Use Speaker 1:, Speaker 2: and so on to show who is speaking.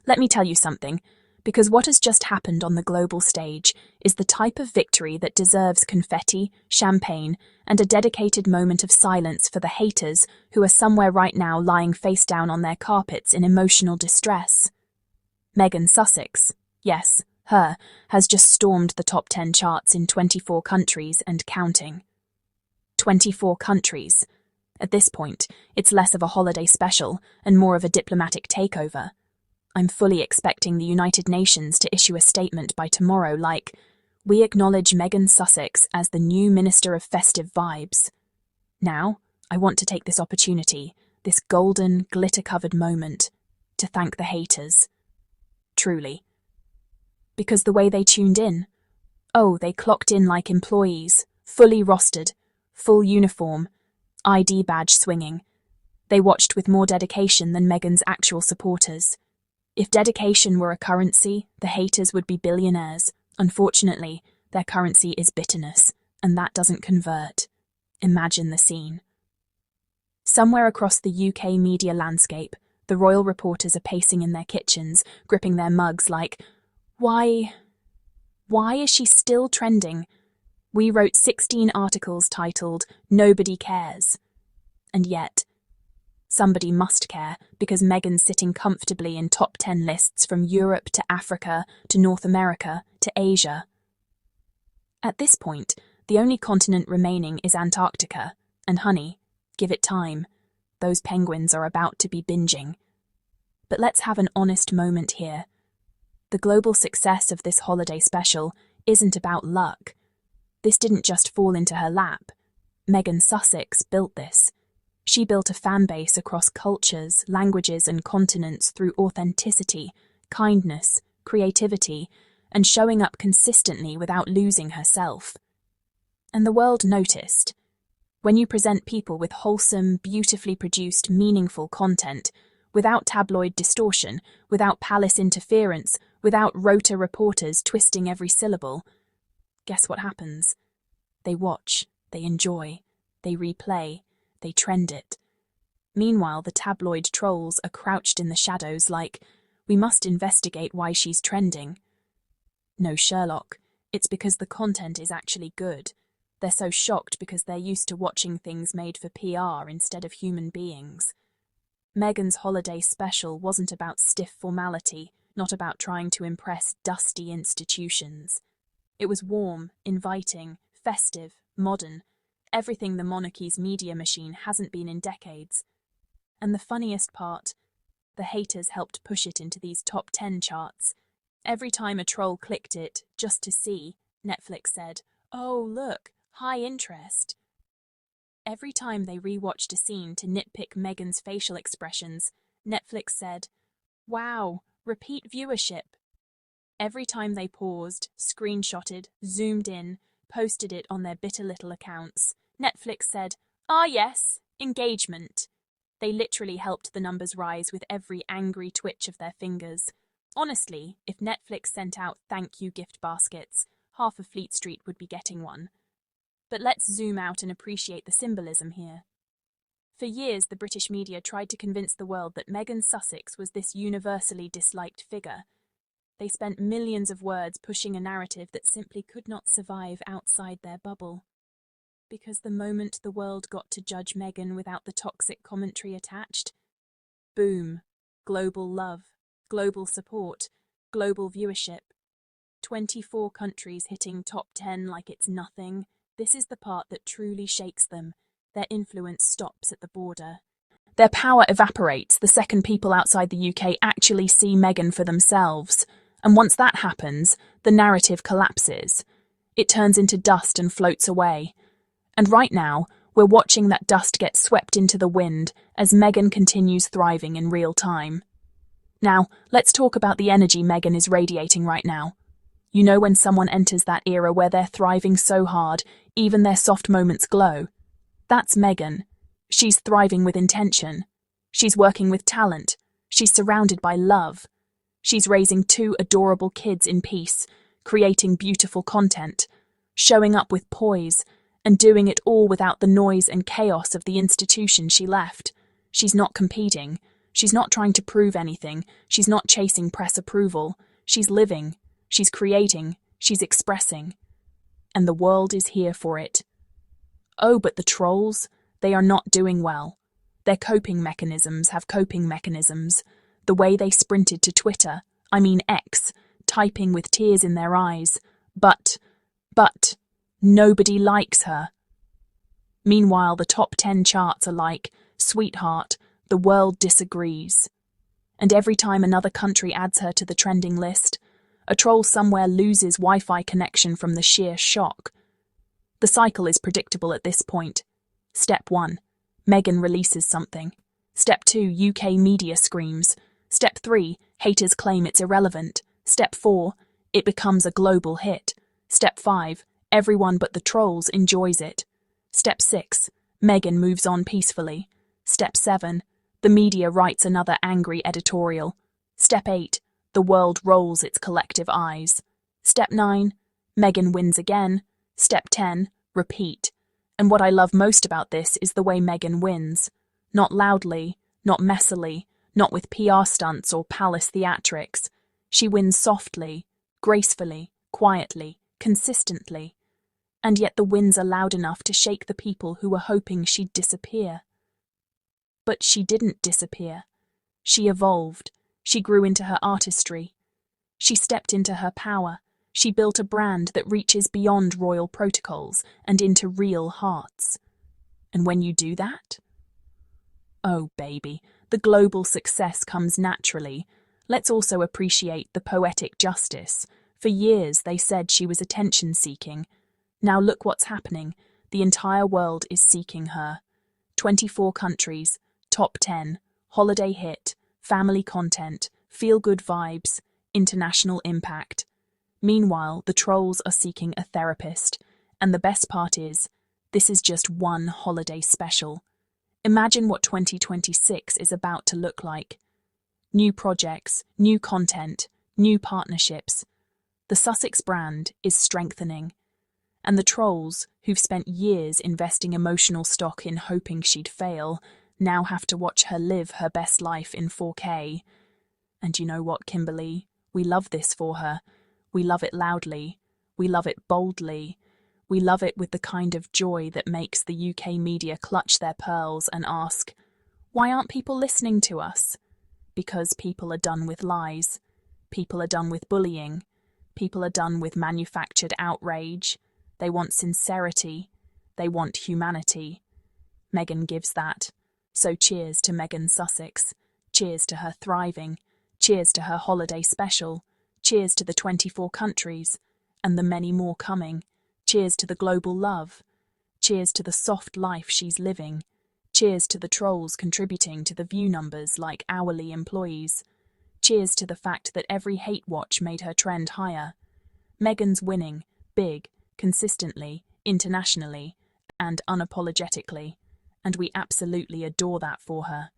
Speaker 1: Let me tell you something, because what has just happened on the global stage is the type of victory that deserves confetti, champagne, and a dedicated moment of silence for the haters who are somewhere right now lying face down on their carpets in emotional distress. Meghan Sussex, yes, her, has just stormed the top 10 charts in 24 countries and counting. 24 countries. At this point, it's less of a holiday special and more of a diplomatic takeover. I'm fully expecting the United Nations to issue a statement by tomorrow like, "We acknowledge Meghan Sussex as the new Minister of Festive Vibes." Now, I want to take this opportunity, this golden, glitter-covered moment, to thank the haters. Truly. Because the way they tuned in, they clocked in like employees, fully rostered, full uniform, ID badge swinging. They watched with more dedication than Meghan's actual supporters. If dedication were a currency, the haters would be billionaires. Unfortunately, their currency is bitterness, and that doesn't convert. Imagine the scene. Somewhere across the UK media landscape, the royal reporters are pacing in their kitchens, gripping their mugs like, Why is she still trending? We wrote 16 articles titled, "Nobody Cares." And yet, somebody must care because Meghan's sitting comfortably in top 10 lists from Europe to Africa to North America to Asia. At this point, the only continent remaining is Antarctica, and honey, give it time. Those penguins are about to be binging. But let's have an honest moment here. The global success of this holiday special isn't about luck. This didn't just fall into her lap. Meghan Sussex built this. She built a fan base across cultures, languages, and continents through authenticity, kindness, creativity, and showing up consistently without losing herself. And the world noticed. When you present people with wholesome, beautifully produced, meaningful content, without tabloid distortion, without palace interference, without rota reporters twisting every syllable, guess what happens? They watch, they enjoy, they replay, they trend it. Meanwhile, the tabloid trolls are crouched in the shadows like, "We must investigate why she's trending." No, Sherlock, it's because the content is actually good. They're so shocked because they're used to watching things made for PR instead of human beings. Meghan's holiday special wasn't about stiff formality, not about trying to impress dusty institutions. It was warm, inviting, festive, modern, everything the monarchy's media machine hasn't been in decades. And the funniest part, the haters helped push it into these top 10 charts. Every time a troll clicked it, just to see, Netflix said, "Oh, look, high interest." Every time they rewatched a scene to nitpick Meghan's facial expressions, Netflix said, "Wow, repeat viewership." Every time they paused, screenshotted, zoomed in, posted it on their bitter little accounts, Netflix said, "Ah yes, engagement." They literally helped the numbers rise with every angry twitch of their fingers. Honestly, if Netflix sent out thank you gift baskets, half of Fleet Street would be getting one. But let's zoom out and appreciate the symbolism here. For years, the British media tried to convince the world that Meghan Sussex was this universally disliked figure. They spent millions of words pushing a narrative that simply could not survive outside their bubble. Because the moment the world got to judge Meghan without the toxic commentary attached, boom, global love, global support, global viewership. 24 countries hitting top 10 like it's nothing. This is the part that truly shakes them. Their influence stops at the border. Their power evaporates the second people outside the UK actually see Meghan for themselves. And once that happens, the narrative collapses. It turns into dust and floats away. And right now, we're watching that dust get swept into the wind as Meghan continues thriving in real time. Now, let's talk about the energy Meghan is radiating right now. You know when someone enters that era where they're thriving so hard, even their soft moments glow? That's Meghan. She's thriving with intention. She's working with talent. She's surrounded by love. She's raising 2 adorable kids in peace, creating beautiful content, showing up with poise, and doing it all without the noise and chaos of the institution she left. She's not competing. She's not trying to prove anything. She's not chasing press approval. She's living. She's creating. She's expressing. And the world is here for it. Oh, but the trolls, they are not doing well. Their coping mechanisms have coping mechanisms. The way they sprinted to Twitter, I mean X, typing with tears in their eyes. But, nobody likes her. Meanwhile, the top 10 charts are like, sweetheart, the world disagrees. And every time another country adds her to the trending list, a troll somewhere loses Wi-Fi connection from the sheer shock. The cycle is predictable at this point. Step 1. Meghan releases something. Step 2. UK media screams. Step 3. Haters claim it's irrelevant. Step 4. It becomes a global hit. Step 5. Everyone but the trolls enjoys it. Step 6. Meghan moves on peacefully. Step 7. The media writes another angry editorial. Step 8. The world rolls its collective eyes. Step 9. Meghan wins again. Step 10. Repeat. And what I love most about this is the way Meghan wins. Not loudly, not messily, not with PR stunts or palace theatrics. She wins softly, gracefully, quietly, consistently. And yet the wins are loud enough to shake the people who were hoping she'd disappear. But she didn't disappear. She evolved. She grew into her artistry. She stepped into her power. She built a brand that reaches beyond royal protocols and into real hearts. And when you do that? Oh, baby, the global success comes naturally. Let's also appreciate the poetic justice. For years they said she was attention-seeking. Now look what's happening. The entire world is seeking her. 24 countries, top 10, holiday hit, family content, feel-good vibes, international impact. Meanwhile, the trolls are seeking a therapist. And the best part is, this is just one holiday special. Imagine what 2026 is about to look like. New projects, new content, new partnerships. The Sussex brand is strengthening. And the trolls, who've spent years investing emotional stock in hoping she'd fail, now have to watch her live her best life in 4K. And you know what, Kimberly? We love this for her. We love it loudly. We love it boldly. We love it with the kind of joy that makes the UK media clutch their pearls and ask, why aren't people listening to us? Because people are done with lies. People are done with bullying. People are done with manufactured outrage. They want sincerity. They want humanity. Meghan gives that. So cheers to Meghan Sussex. Cheers to her thriving. Cheers to her holiday special. Cheers to the 24 countries. And the many more coming. Cheers to the global love. Cheers to the soft life she's living. Cheers to the trolls contributing to the view numbers like hourly employees. Cheers to the fact that every hate watch made her trend higher. Meghan's winning, big, consistently, internationally, and unapologetically, and we absolutely adore that for her.